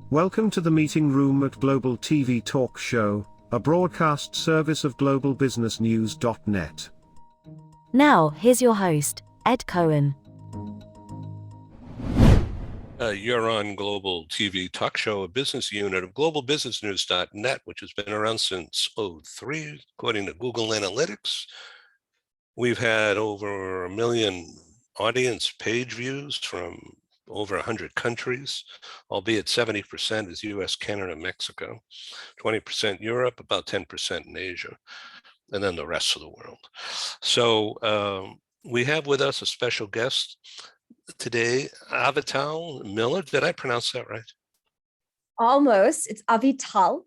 Welcome to the meeting room at Global TV Talk Show, a broadcast service of globalbusinessnews.net. Now, here's your host, Ed Cohen. You're on Global TV Talk Show, a business unit of globalbusinessnews.net, which has been around since 2003, according to Google Analytics. We've had over 1 million audience page views from over 100 countries, albeit 70% is US, Canada, Mexico, 20% Europe, about 10% in Asia, and then the rest of the world. So we have with us a special guest today, Avital Miller. Did I pronounce that right? Almost. It's Avital.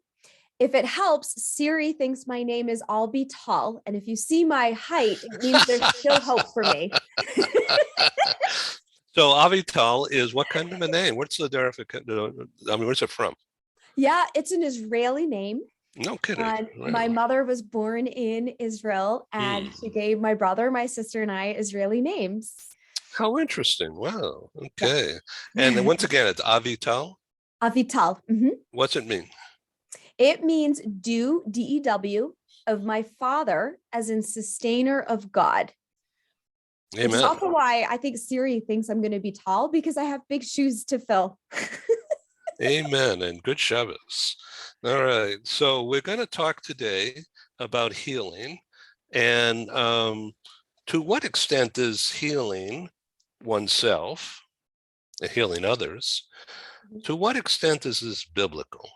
If it helps, Siri thinks my name is Albital, and if you see my height, it means there's still hope for me. So Avital is what kind of a name? What's the where's it from? Yeah, it's an Israeli name. No kidding. And Right. my mother was born in Israel, and she gave my brother, my sister, and I Israeli names. How interesting. Wow. Okay. Yeah. And then once again, it's Avital. Avital. Mm-hmm. What's it mean? It means dew, D-E-W, of my father, as in sustainer of God. Amen. Which is also why I think Siri thinks I'm going to be tall, because I have big shoes to fill. Amen. And good Shabbos. All right. So we're going to talk today about healing. And to what extent is healing oneself, healing others, to what extent is this biblical?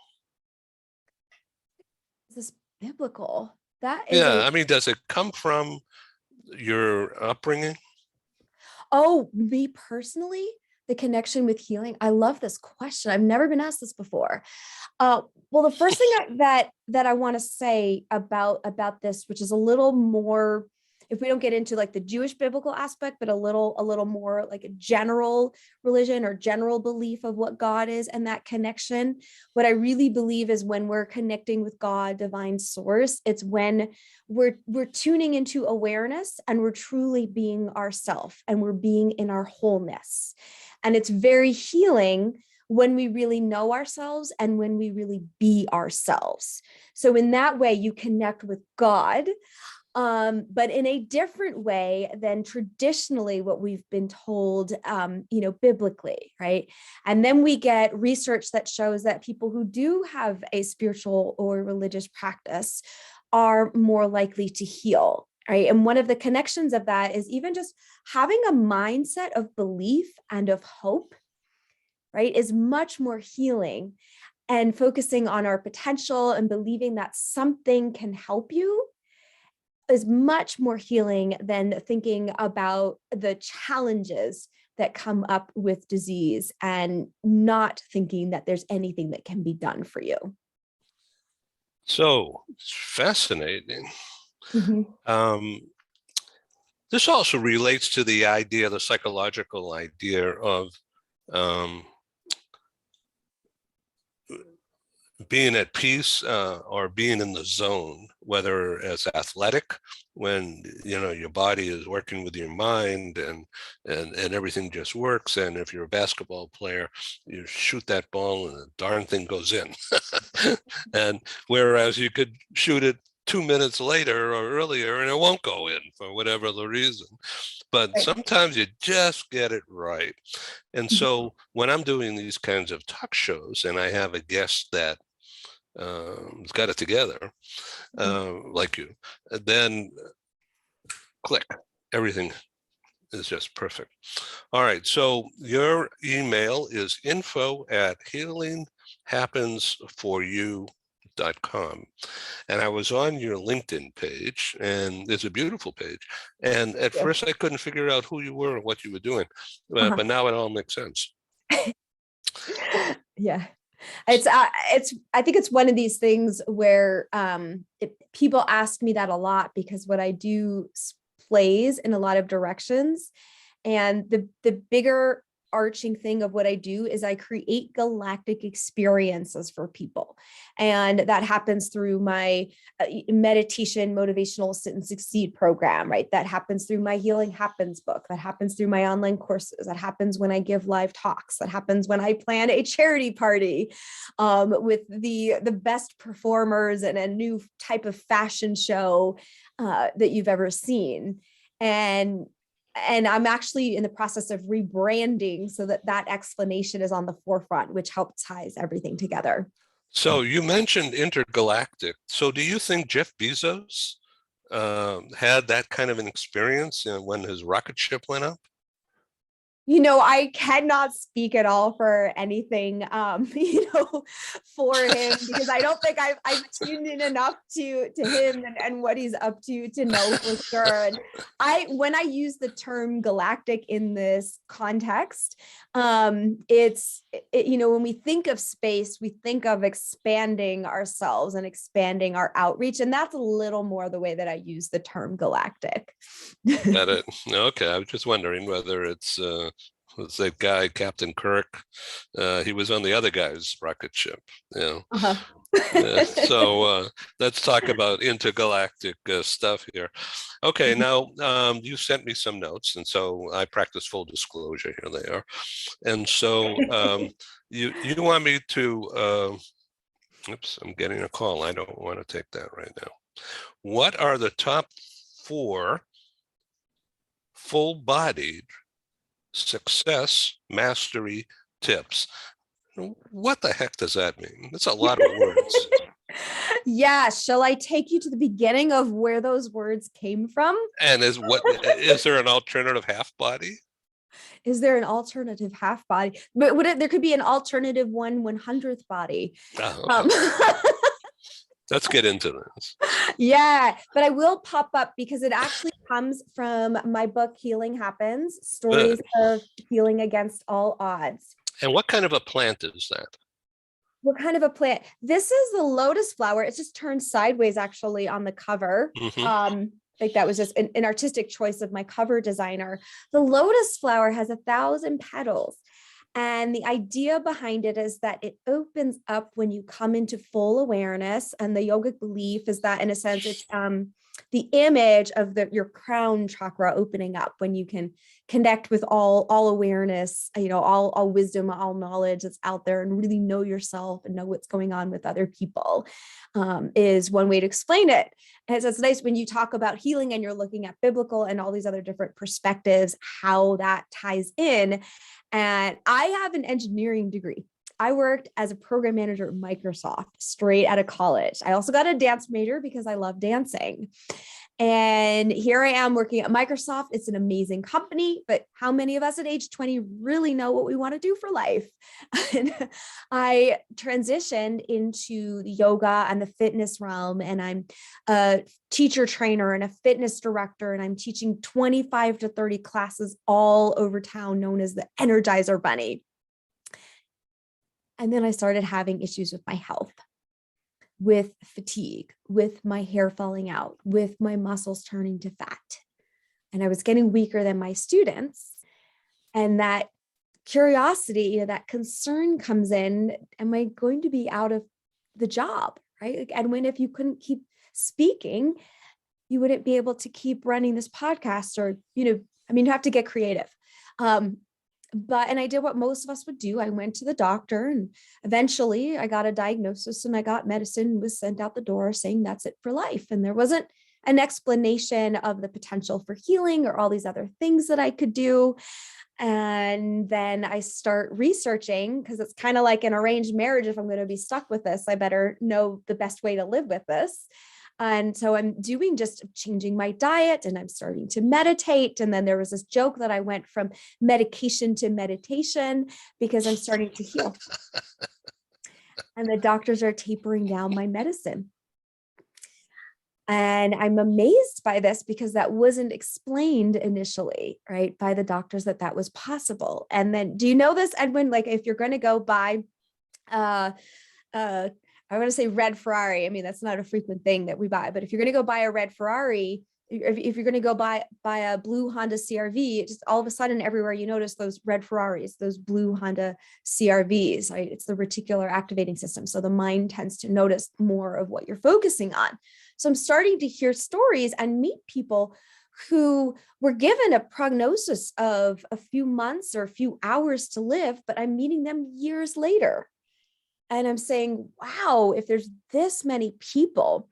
Is this biblical? That is I mean, does it come from your upbringing? Oh, me personally, the connection with healing. I love this question. I've never been asked this before. Well, the first thing that I want to say about this, which is a little more, if we don't get into like the Jewish biblical aspect, but a little more like a general religion or general belief of what God is and that connection. What I really believe is when we're connecting with God, divine source, it's when we're tuning into awareness and we're truly being ourself and we're being in our wholeness. And it's very healing when we really know ourselves and when we really be ourselves. So in that way, you connect with God, but in a different way than traditionally what we've been told, biblically, right? And then we get research that shows that people who do have a spiritual or religious practice are more likely to heal, right? And one of the connections of that is even just having a mindset of belief and of hope, right, is much more healing, and focusing on our potential and believing that something can help you is much more healing than thinking about the challenges that come up with disease and not thinking that there's anything that can be done for you. So it's fascinating. Mm-hmm. This also relates to the idea, the psychological idea of being at peace or being in the zone, whether as athletic, when your body is working with your mind and everything just works, and if you're a basketball player, you shoot that ball and the darn thing goes in. And whereas you could shoot it 2 minutes later or earlier and it won't go in for whatever the reason. But sometimes you just get it right. And so when I'm doing these kinds of talk shows and I have a guest that has got it together, like you, then click, everything is just perfect. All right, so your email is info@healinghappensforyou.com. And I was on your LinkedIn page, and it's a beautiful page. And at first I couldn't figure out who you were and what you were doing, but now it all makes sense. Yeah. I think it's one of these things where people ask me that a lot, because what I do plays in a lot of directions, and the bigger overarching thing of what I do is I create galactic experiences for people. And that happens through my meditation, motivational sit and succeed program, right? That happens through my Healing Happens book. That happens through my online courses. That happens when I give live talks. That happens when I plan a charity party with the best performers and a new type of fashion show that you've ever seen. And I'm actually in the process of rebranding so that explanation is on the forefront, which helps ties everything together. So you mentioned intergalactic. So do you think Jeff Bezos had that kind of an experience when his rocket ship went up? I cannot speak at all for anything, for him, because I don't think I've tuned in enough to him and what he's up to know for sure. And when I use the term galactic in this context, when we think of space, we think of expanding ourselves and expanding our outreach. And that's a little more the way that I use the term galactic. Got it. Okay. I was just wondering whether it's that guy, Captain Kirk. He was on the other guy's rocket ship. Uh-huh. So let's talk about intergalactic stuff here. Okay, now you sent me some notes, and so I practice full disclosure. Here they are. And so you want me to, oops, I'm getting a call. I don't want to take that right now. What are the top 4 full-bodied success mastery tips? What the heck does that mean? That's a lot of words. Yeah. Shall I take you to the beginning of where those words came from? And is there an alternative half body? Is there an alternative half body? But there could be an alternative 1/100th body. Oh, okay. Let's get into this. Yeah, but I will pop up because it actually comes from my book, Healing Happens, Stories of Healing Against All Odds. And what kind of a plant is that? What kind of a plant? This is the lotus flower. It's just turned sideways actually on the cover. Mm-hmm. Like that was just an artistic choice of my cover designer. The lotus flower has 1,000 petals. And the idea behind it is that it opens up when you come into full awareness. And the yogic belief is that, in a sense, it's the image of your crown chakra opening up when you can connect with all awareness, all wisdom, all knowledge that's out there, and really know yourself and know what's going on with other people, is one way to explain it. And so it's nice when you talk about healing and you're looking at biblical and all these other different perspectives, how that ties in. And I have an engineering degree. I worked as a program manager at Microsoft straight out of college. I also got a dance major because I love dancing. And here I am working at Microsoft. It's an amazing company, but how many of us at age 20 really know what we want to do for life? And I transitioned into the yoga and the fitness realm, and I'm a teacher trainer and a fitness director, and I'm teaching 25 to 30 classes all over town known as the Energizer Bunny. And then I started having issues with my health, with fatigue, with my hair falling out, with my muscles turning to fat. And I was getting weaker than my students. And that curiosity, that concern comes in, am I going to be out of the job, right? And if you couldn't keep speaking, you wouldn't be able to keep running this podcast, or, you have to get creative. And I did what most of us would do. I went to the doctor, and eventually I got a diagnosis and I got medicine, was sent out the door saying that's it for life. And there wasn't an explanation of the potential for healing or all these other things that I could do. And then I start researching, because it's kind of like an arranged marriage. If I'm going to be stuck with this, I better know the best way to live with this. And so I'm doing just changing my diet, and I'm starting to meditate. And then there was this joke that I went from medication to meditation because I'm starting to heal. And the doctors are tapering down my medicine. And I'm amazed by this because that wasn't explained initially, right, by the doctors that was possible. And then, do you know this, Edwin? Like, if you're going to go buy, I want to say red Ferrari. I mean, that's not a frequent thing that we buy, but if you're going to go buy a red Ferrari, if you're going to go buy a blue Honda CRV, just all of a sudden everywhere you notice those red Ferraris, those blue Honda CRVs, right? It's the reticular activating system. So the mind tends to notice more of what you're focusing on. So I'm starting to hear stories and meet people who were given a prognosis of a few months or a few hours to live, but I'm meeting them years later. And I'm saying, wow, if there's this many people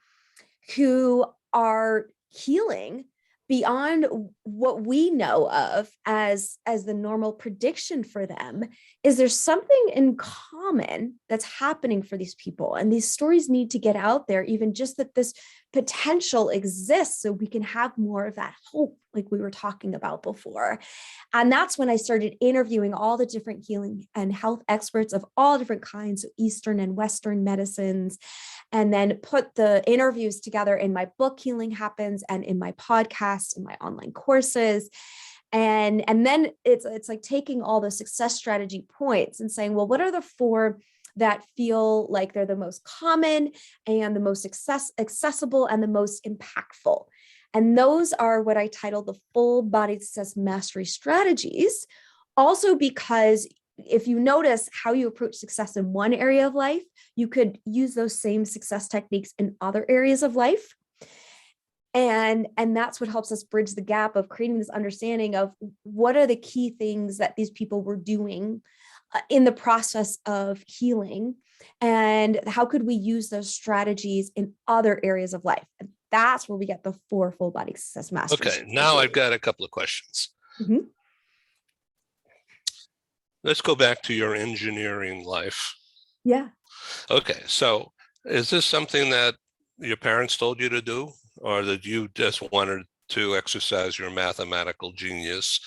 who are healing beyond what we know of as the normal prediction for them, is there something in common that's happening for these people? And these stories need to get out there, even just that this potential exists, so we can have more of that hope, like we were talking about before. And that's when I started interviewing all the different healing and health experts of all different kinds, so Eastern and Western medicines, and then put the interviews together in my book, Healing Happens, and in my podcast, in my online courses. And then it's like taking all the success strategy points and saying, well, what are the 4 that feel like they're the most common and the most accessible and the most impactful? And those are what I titled the full body success mastery strategies. Also, because if you notice how you approach success in one area of life, you could use those same success techniques in other areas of life. And that's what helps us bridge the gap of creating this understanding of what are the key things that these people were doing in the process of healing, and how could we use those strategies in other areas of life. And that's where we get the 4 full body success mastery. Okay, now I've got a couple of questions. Mm-hmm. Let's go back to your engineering life. Yeah. Okay, so is this something that your parents told you to do, or that you just wanted to exercise your mathematical genius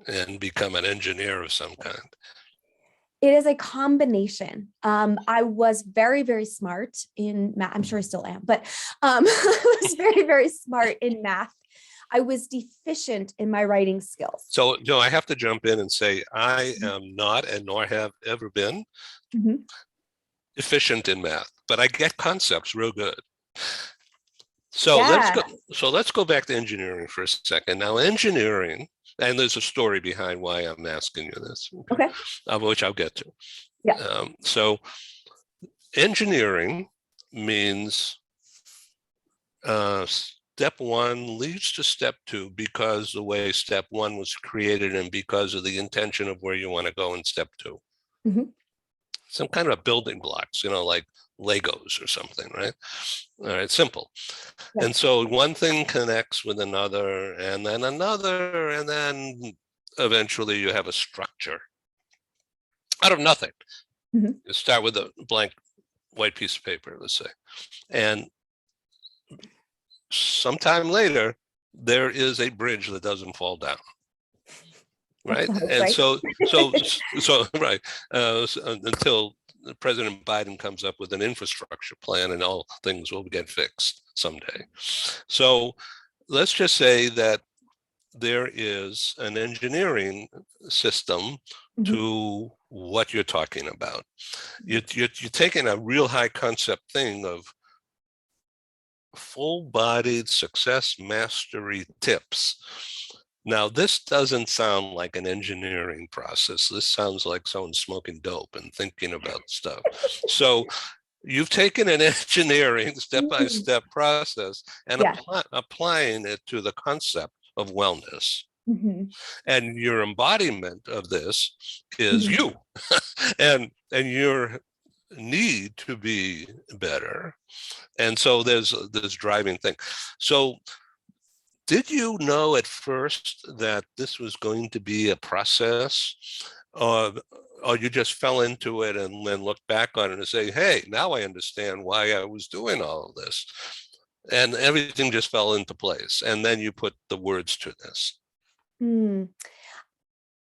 and become an engineer of some kind? It is a combination. I was very, very smart in math. I'm sure I still am, but I was very, very smart in math. I was deficient in my writing skills. So, I have to jump in and say, I am not, and nor have ever been, efficient in math, but I get concepts real good. So let's go back to engineering for a second. Now, engineering, and there's a story behind why I'm asking you this, okay, which I'll get to. Yeah. So engineering means step 1 leads to step 2 because the way step 1 was created and because of the intention of where you want to go in step 2. Mm-hmm. Some kind of building blocks, like Legos or something, right? All right, simple. Yeah. And so one thing connects with another, and then another, and then eventually you have a structure out of nothing. Mm-hmm. You start with a blank white piece of paper, let's say, and sometime later there is a bridge that doesn't fall down. Right. And right. So right. Until President Biden comes up with an infrastructure plan and all things will get fixed someday. So let's just say that there is an engineering system to what you're talking about. You're taking a real high concept thing of full-bodied success mastery tips. Now, this doesn't sound like an engineering process. This sounds like someone smoking dope and thinking about stuff. So you've taken an engineering step-by-step process and applying it to the concept of wellness. Mm-hmm. And your embodiment of this is you and your need to be better. And so there's this driving thing. So did you know at first that this was going to be a process, or you just fell into it and then looked back on it and say, hey, now I understand why I was doing all of this, and everything just fell into place, and then you put the words to this?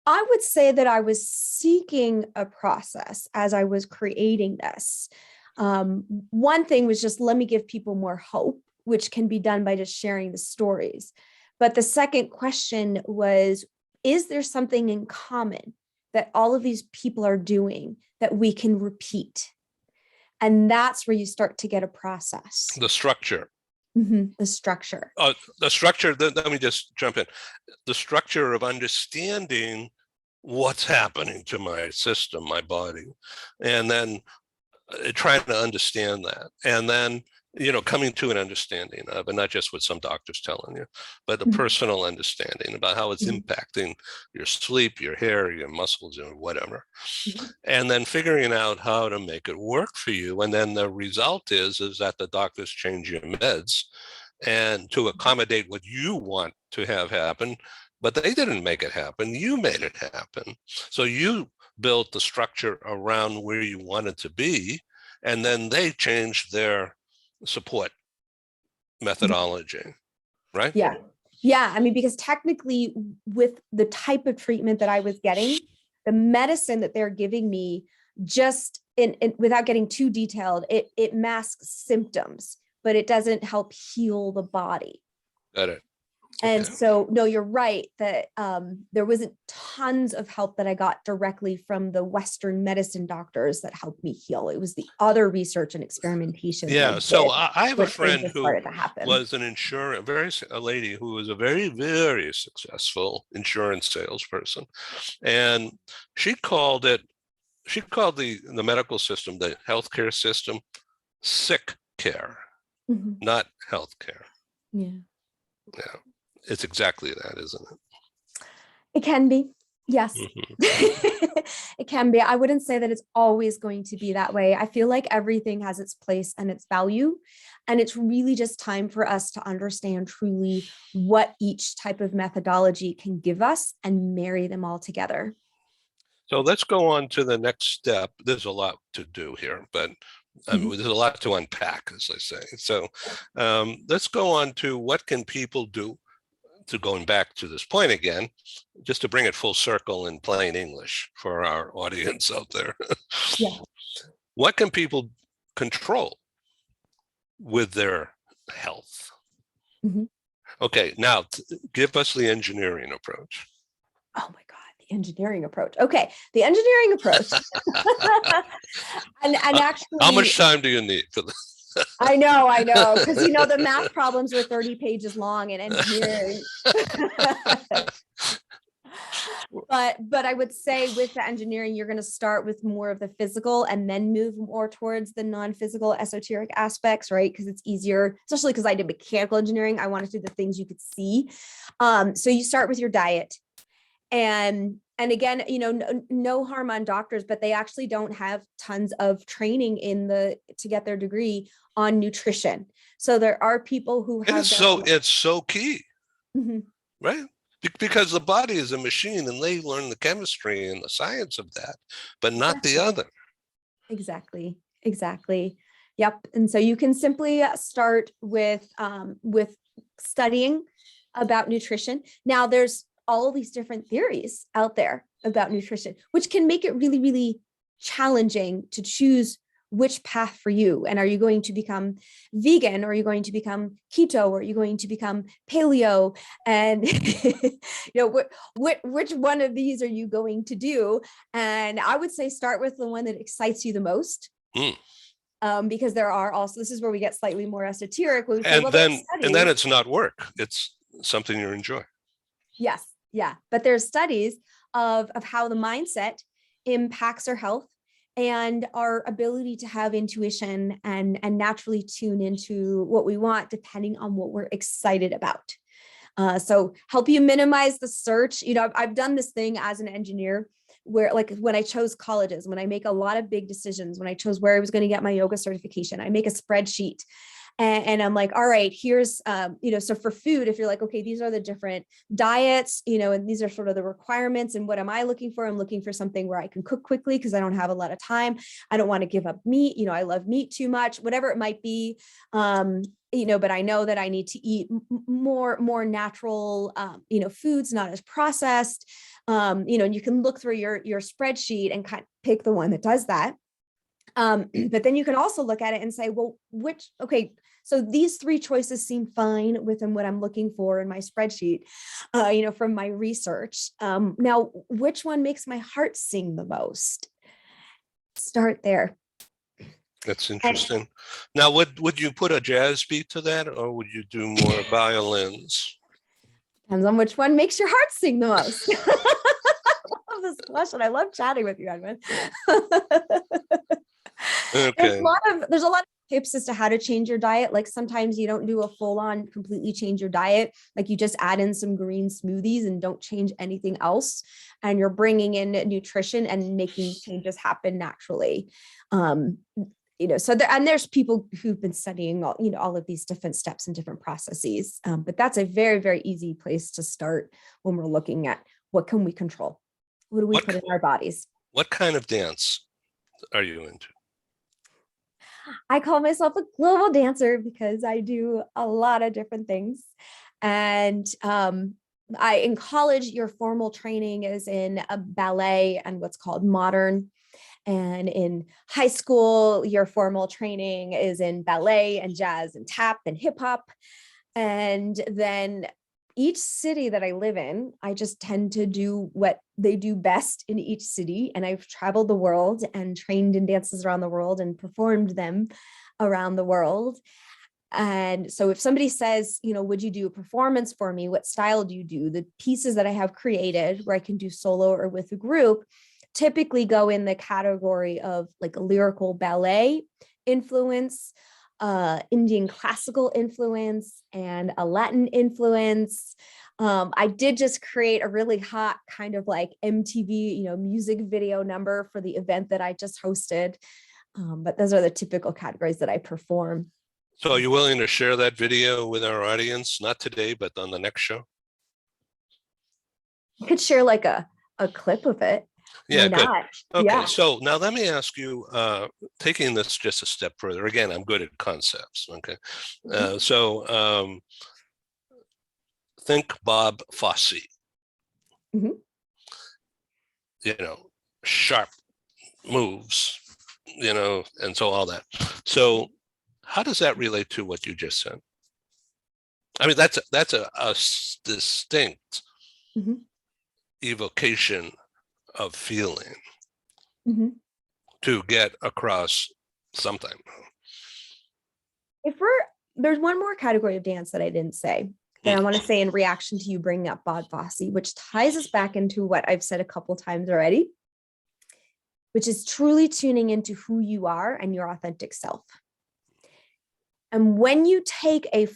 I would say that I was seeking a process as I was creating this. One thing was just, let me give people more hope, which can be done by just sharing the stories. But the second question was, is there something in common that all of these people are doing that we can repeat? And that's where you start to get a process. The structure. The structure. The structure, let me just jump in. The structure of understanding what's happening to my system, my body, and then trying to understand that. And then, coming to an understanding of, and not just what some doctor's telling you, but the personal understanding about how it's impacting your sleep, your hair, your muscles, or whatever. And then figuring out how to make it work for you. And then the result is that the doctors change your meds and to accommodate what you want to have happen, but they didn't make it happen. You made it happen. So you built the structure around where you wanted to be, and then they changed their support methodology, right? Yeah. Yeah. I mean, because technically with the type of treatment that I was getting, the medicine that they're giving me, just without getting too detailed, it masks symptoms, but it doesn't help heal the body. Got it. And so, no, you're right that there wasn't tons of help that I got directly from the Western medicine doctors that helped me heal. It was the other research and experimentation. Yeah. So I have a friend who was a lady who was a very, very successful insurance salesperson. And she called the medical system, the healthcare system, sick care, not healthcare. Yeah. Yeah. It's exactly that, isn't it? It can be. Yes, it can be. I wouldn't say that it's always going to be that way. I feel like everything has its place and its value. And it's really just time for us to understand truly what each type of methodology can give us and marry them all together. So let's go on to the next step. There's a lot to do here, but there's a lot to unpack, as I say. So let's go on to what can people do, to going back to this point again, just to bring it full circle in plain English for our audience out there. Yeah. What can people control with their health? Okay, now give us the engineering approach. Oh my God, the engineering approach. Okay, the engineering approach. and actually, how much time do you need for this? I know, because the math problems are 30 pages long in engineering. But I would say with the engineering, you're going to start with more of the physical and then move more towards the non-physical esoteric aspects, right? Because it's easier, especially because I did mechanical engineering. I wanted to do the things you could see. So you start with your diet. And again, no harm on doctors, but they actually don't have tons of training to get their degree on nutrition. So there are people who have. It's so key, right? Because the body is a machine, and they learn the chemistry and the science of that, but not the other. Exactly. Yep. And so you can simply start with studying about nutrition. Now there's all these different theories out there about nutrition, which can make it really, really challenging to choose which path for you. And are you going to become vegan, or are you going to become keto, or are you going to become paleo? And which one of these are you going to do? And I would say start with the one that excites you the most. Because there are also, this is where we get slightly more esoteric. And then it's not work. It's something you enjoy. Yes. Yeah. But there's studies of how the mindset impacts our health and our ability to have intuition and naturally tune into what we want, depending on what we're excited about. So help you minimize the search. I've done this thing as an engineer where, like, when I chose colleges, when I make a lot of big decisions, when I chose where I was going to get my yoga certification, I make a spreadsheet. And I'm like, all right, here's, so for food, if you're like, okay, these are the different diets, and these are sort of the requirements. And what am I looking for? I'm looking for something where I can cook quickly because I don't have a lot of time. I don't want to give up meat. I love meat too much, whatever it might be. But I know that I need to eat more natural, foods, not as processed. And you can look through your spreadsheet and kind of pick the one that does that. But then you can also look at it and say, well, so these three choices seem fine within what I'm looking for in my spreadsheet, from my research. Now, which one makes my heart sing the most? Start there. That's And interesting. Now, would you put a jazz beat to that, or would you do more violins? depends on which one makes your heart sing the most. I love this question. I love chatting with you, Edwin. Okay. There's a lot of tips as to how to change your diet. Like sometimes you don't do a full-on completely change your diet. Like you just add in some green smoothies and don't change anything else. And you're bringing in nutrition and making changes happen naturally. So there's people who've been studying all of these different steps and different processes. But that's a very, very easy place to start when we're looking at what can we control? What do we put in our bodies? What kind of dance are you into? I call myself a global dancer because I do a lot of different things. And in college, your formal training is in a ballet and what's called modern. And in high school, your formal training is in ballet and jazz and tap and hip hop. And then each city that I live in, I just tend to do what they do best in each city. And I've traveled the world and trained in dances around the world and performed them around the world. And so if somebody says, would you do a performance for me? What style do you do? The pieces that I have created where I can do solo or with a group typically go in the category of like a lyrical ballet influence, Indian classical influence, and a Latin influence. I did just create a really hot kind of like MTV, music video number for the event that I just hosted. But those are the typical categories that I perform. So are you willing to share that video with our audience? Not today, but on the next show? You could share like a clip of it. Yeah, Why good. not? Okay, Yeah. so now let me ask you, taking this just a step further, again, I'm good at concepts, okay? So think Bob Fosse, Mhm. Sharp moves, and so all that. So how does that relate to what you just said? I mean, that's a distinct Mhm. evocation of feeling Mhm. to get across something. There's one more category of dance that I didn't say that I want to say in reaction to you bringing up Bob Fosse, which ties us back into what I've said a couple times already, which is truly tuning into who you are and your authentic self. And when you take a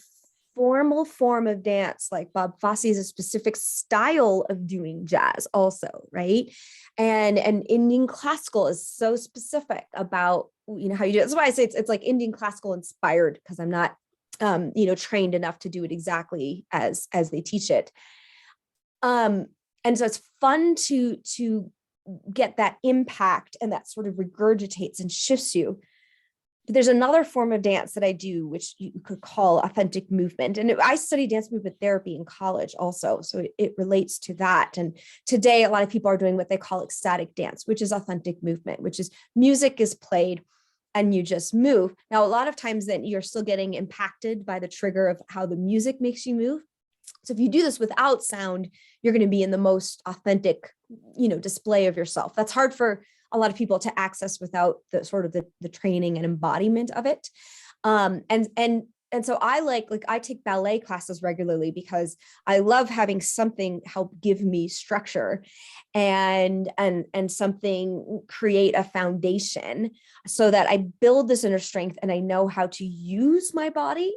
formal form of dance, like Bob Fosse is a specific style of doing jazz also, right? And Indian classical is so specific about, how you do it. That's why I say it's like Indian classical inspired, because I'm not, trained enough to do it exactly as they teach it. And so it's fun to get that impact, and that sort of regurgitates and shifts you. But there's another form of dance that I do, which you could call authentic movement. And I studied dance movement therapy in college also. So it relates to that. And today, a lot of people are doing what they call ecstatic dance, which is authentic movement, which is music is played and you just move. Now, a lot of times then you're still getting impacted by the trigger of how the music makes you move. So if you do this without sound, you're going to be in the most authentic, display of yourself. That's hard for a lot of people to access without the sort of the training and embodiment of it. And so I I take ballet classes regularly because I love having something help give me structure and something create a foundation so that I build this inner strength and I know how to use my body.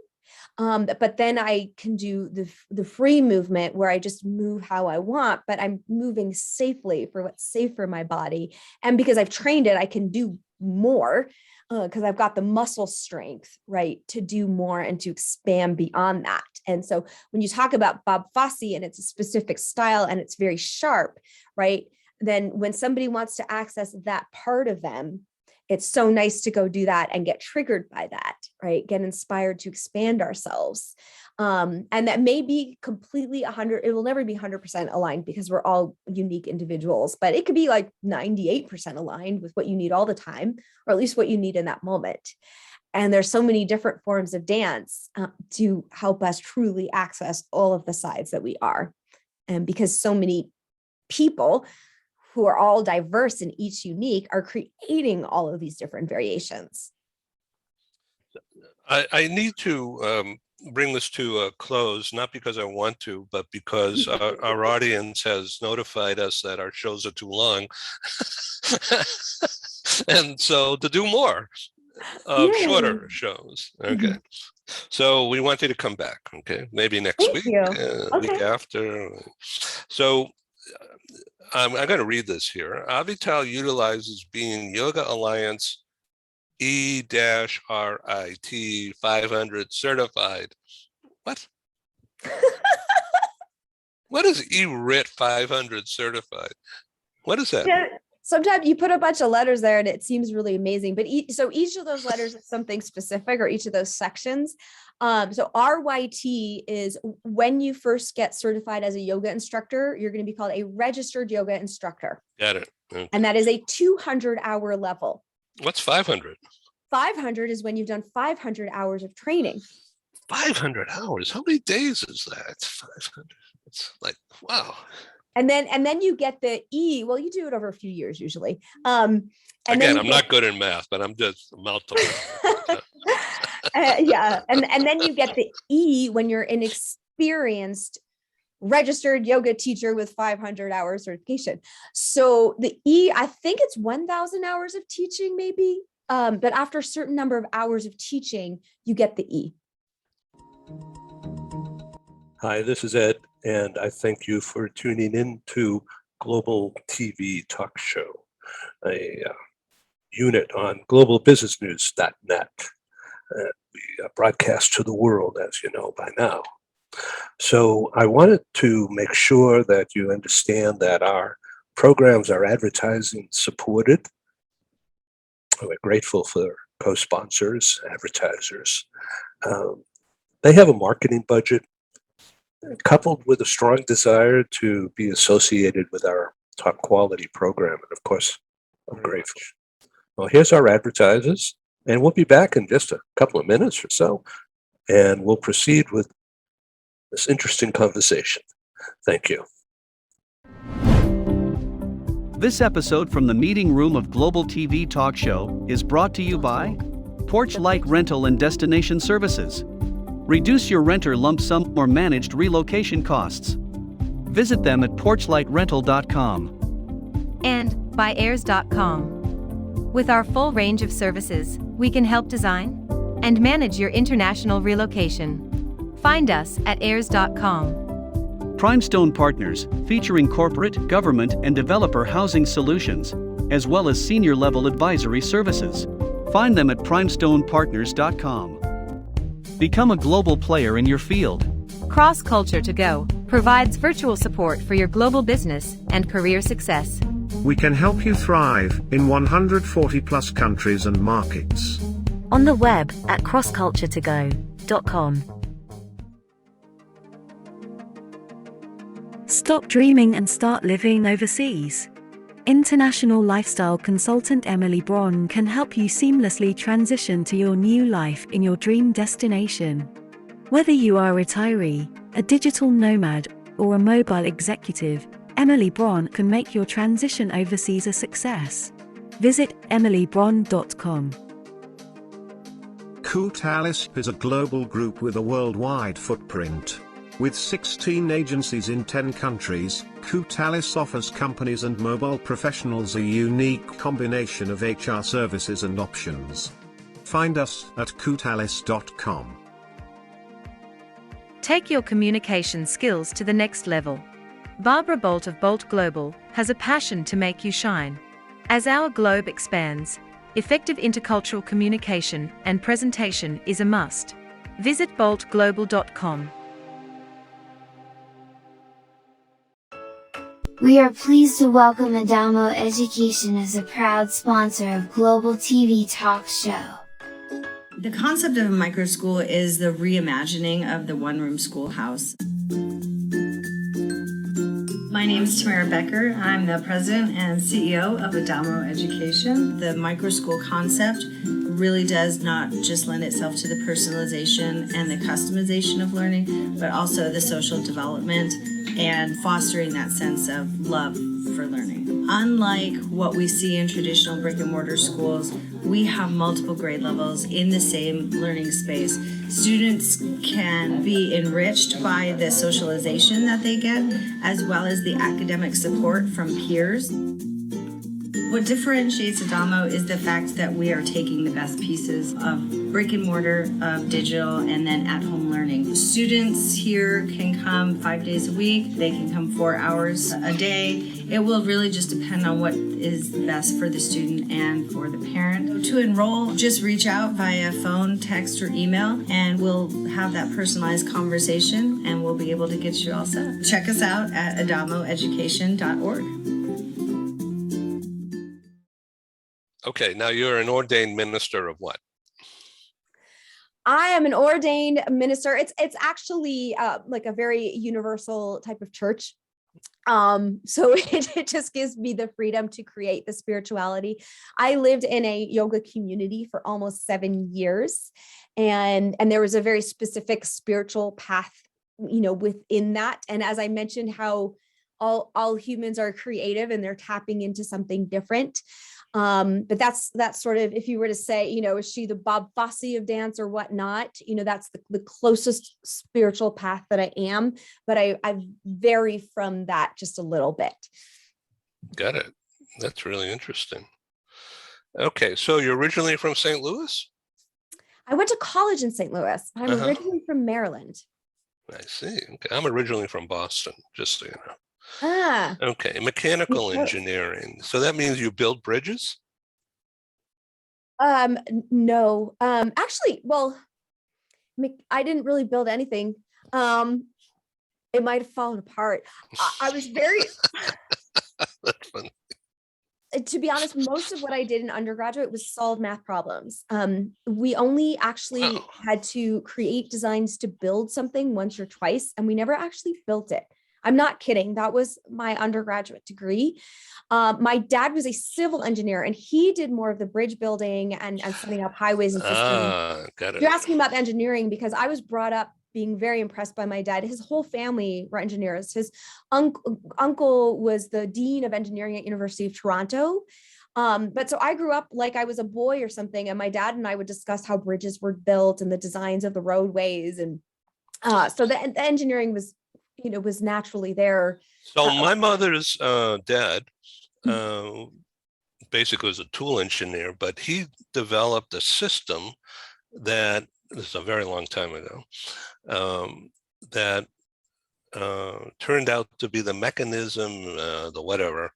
But then I can do the free movement where I just move how I want, but I'm moving safely for what's safe for my body. And because I've trained it, I can do more because I've got the muscle strength, right, to do more and to expand beyond that. And so when you talk about Bob Fosse and it's a specific style and it's very sharp, right, then when somebody wants to access that part of them, it's so nice to go do that and get triggered by that, right? Get inspired to expand ourselves. And that may be completely 100, it will never be 100% aligned because we're all unique individuals, but it could be like 98% aligned with what you need all the time, or at least what you need in that moment. And there's so many different forms of dance to help us truly access all of the sides that we are. And because so many people who are all diverse and each unique are creating all of these different variations. I need to bring this to a close, not because I want to, but because our audience has notified us that our shows are too long. And so to do more of Yay. shorter shows. Okay. So we want you to come back. Okay. Maybe next Thank week, you. week after. So I'm going to read this here. Avital utilizes Being Yoga Alliance E-RIT 500 certified. What? What is E-RIT 500 certified? What is that? Yeah, sometimes you put a bunch of letters there and it seems really amazing, but so each of those letters is something specific, or each of those sections. So RYT is when you first get certified as a yoga instructor, you're going to be called a registered yoga instructor. Got it. Okay. And that is a 200-hour level. What's 500? 500 is when you've done 500 hours of training. 500 hours? How many days is that? 500. It's like, wow. And then you get the E. Well, you do it over a few years usually. And again, I'm not good in math, but I'm just multiple. Yeah. And then you get the E when you're an experienced registered yoga teacher with 500 hours certification. So the E, I think it's 1,000 hours of teaching maybe. But after a certain number of hours of teaching, you get the E. Hi, this is Ed, and I thank you for tuning in to Global TV Talk Show, a unit on globalbusinessnews.net. We broadcast to the world, as you know by now. So I wanted to make sure that you understand that our programs are advertising supported. We're grateful for co-sponsors, advertisers. They have a marketing budget coupled with a strong desire to be associated with our top quality program. And of course, I'm grateful. Well, here's our advertisers, and we'll be back in just a couple of minutes or so, and we'll proceed with this interesting conversation. Thank you. This episode from the meeting room of Global TV Talk Show is brought to you by Porch Light Rental and Destination Services. Reduce your renter lump sum or managed relocation costs. Visit them at porchlightrental.com. And by airs.com. With our full range of services, we can help design and manage your international relocation. Find us at airs.com. Primestone Partners, featuring corporate, government, and developer housing solutions, as well as senior-level advisory services. Find them at primestonepartners.com. Become a global player in your field. Cross Culture to Go provides virtual support for your global business and career success. We can help you thrive in 140 plus countries and markets. On the web at crossculturetogo.com. Stop dreaming and start living overseas. International lifestyle consultant Emily Braun can help you seamlessly transition to your new life in your dream destination. Whether you are a retiree, a digital nomad, or a mobile executive, Emily Braun can make your transition overseas a success. Visit emilybraun.com. Kutalis is a global group with a worldwide footprint. With 16 agencies in 10 countries, Kutalis offers companies and mobile professionals a unique combination of HR services and options. Find us at kutalis.com. Take your communication skills to the next level. Barbara Bolt of Bolt Global has a passion to make you shine. As our globe expands, effective intercultural communication and presentation is a must. Visit boltglobal.com. We are pleased to welcome Adamo Education as a proud sponsor of Global TV Talk Show. The concept of a microschool is the reimagining of the one-room schoolhouse. My name is Tamara Becker. I'm the president and CEO of Adamo Education. The microschool concept really does not just lend itself to the personalization and the customization of learning, but also the social development and fostering that sense of love for learning. Unlike what we see in traditional brick and mortar schools, we have multiple grade levels in the same learning space. Students can be enriched by the socialization that they get, as well as the academic support from peers. What differentiates Adamo is the fact that we are taking the best pieces of brick and mortar, of digital, and then at-home learning. Students here can come 5 days a week. They can come 4 hours a day. It will really just depend on what is best for the student and for the parent. To enroll, just reach out via phone, text, or email, and we'll have that personalized conversation, and we'll be able to get you all set. Check us out at adamoeducation.org. Okay, now you're an ordained minister of what? I am an ordained minister. It's actually like a very universal type of church. So it just gives me the freedom to create the spirituality. I lived in a yoga community for almost 7 years, and there was a very specific spiritual path, within that. And as I mentioned, how all humans are creative and they're tapping into something different. But that's sort of, if you were to say, is she the Bob Fosse of dance or whatnot, that's the closest spiritual path that I am, but I vary from that just a little bit. Got it. That's really interesting. Okay, so you're originally from St. Louis? I went to college in St. Louis. I'm originally from Maryland. I see. Okay, I'm originally from Boston, just so you know. Ah. Okay, mechanical engineering. So that means you build bridges? No. Actually, well, I didn't really build anything. It might have fallen apart. I was very That's funny. To be honest, most of what I did in undergraduate was solve math problems. We only actually had to create designs to build something once or twice, and we never actually built it. I'm not kidding. That was my undergraduate degree. My dad was a civil engineer, and he did more of the bridge building and setting up highways and systems. Got it. You're asking about engineering because I was brought up being very impressed by my dad. His whole family were engineers. His uncle was the dean of engineering at University of Toronto. But so I grew up like I was a boy or something, and my dad and I would discuss how bridges were built and the designs of the roadways. And so the engineering was naturally there. So my mother's dad basically was a tool engineer, but he developed a system that, this is a very long time ago, that turned out to be the mechanism, the whatever,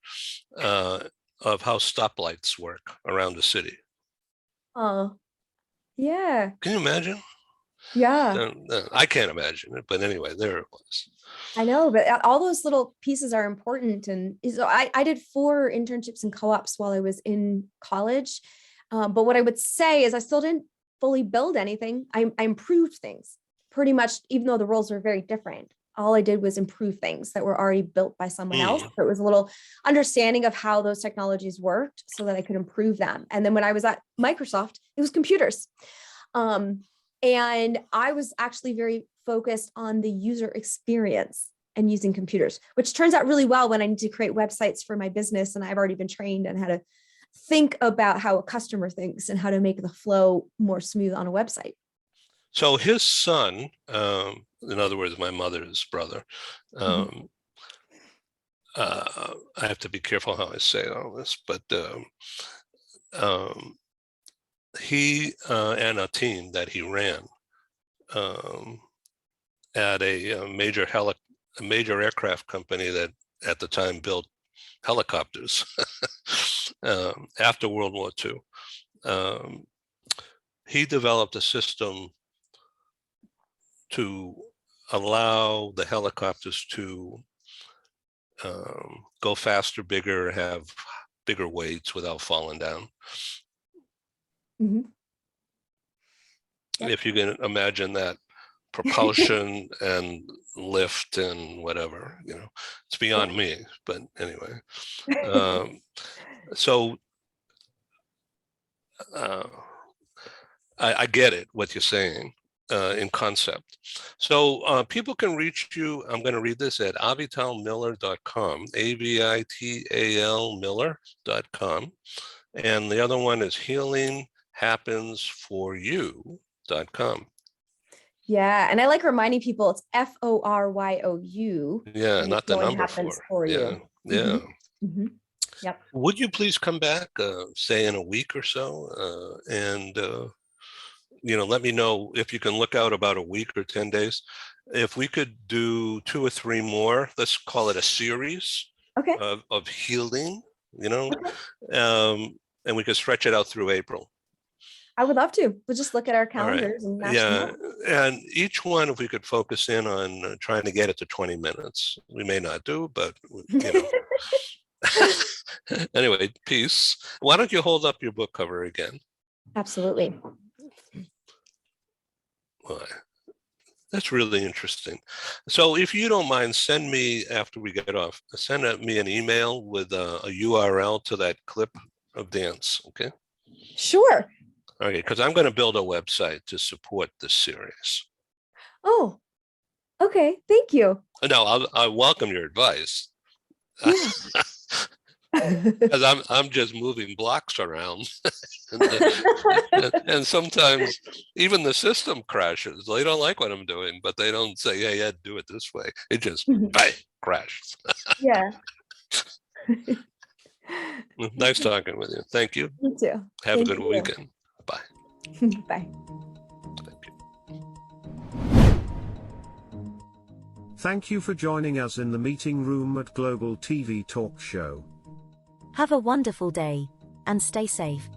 of how stoplights work around the city. Oh, yeah. Can you imagine? Yeah. I can't imagine it, but anyway, there it was. I know, but all those little pieces are important. And so I did 4 internships and co-ops while I was in college. But what I would say is I still didn't fully build anything. I improved things pretty much, even though the roles were very different. All I did was improve things that were already built by someone else. So it was a little understanding of how those technologies worked so that I could improve them. And then when I was at Microsoft, it was computers. And I was actually very focused on the user experience and using computers, which turns out really well when I need to create websites for my business. And I've already been trained on how to think about how a customer thinks and how to make the flow more smooth on a website. So his son, in other words, my mother's brother, I have to be careful how I say all this, but he and a team that he ran at a major aircraft company that at the time built helicopters after World War II. He developed a system to allow the helicopters to go faster, bigger, have bigger weights without falling down. Mm-hmm. If you can imagine that propulsion and lift and whatever, it's beyond me, but anyway. So I get it, what you're saying. in concept. So people can reach you. I'm going to read this at avitalmiller.com, AVITAL Miller.com. And the other one is healinghappensforyou.com. Yeah, and I like reminding people it's FORYOU. Yeah, not the Healing number happens four. Yeah, you. yeah. Mm-hmm. Yep. Would you please come back, say in a week or so, and let me know if you can look out about a week or 10 days. If we could do 2 or 3 more, let's call it a series Okay. of healing, Okay. and we could stretch it out through April. I would love to. We'll just look at our All right. calendars and match them Yeah, up. and each one, if we could focus in on trying to get it to 20 minutes, we may not do, but Anyway, peace. Why don't you hold up your book cover again? Absolutely. Why? That's really interesting. So if you don't mind, send me, after we get off, send me an email with a URL to that clip of dance, okay? Sure. Okay, because I'm going to build a website to support this series. Oh, okay. Thank you. No, I welcome your advice. Yeah. Because I'm just moving blocks around, and sometimes even the system crashes. They don't like what I'm doing, but they don't say, "Yeah, do it this way." It just crashes. Yeah. Nice talking with you. Thank you. You too. Have a good weekend. Bye. Bye. Thank you. Thank you for joining us in the meeting room at Global TV Talk Show. Have a wonderful day, and stay safe.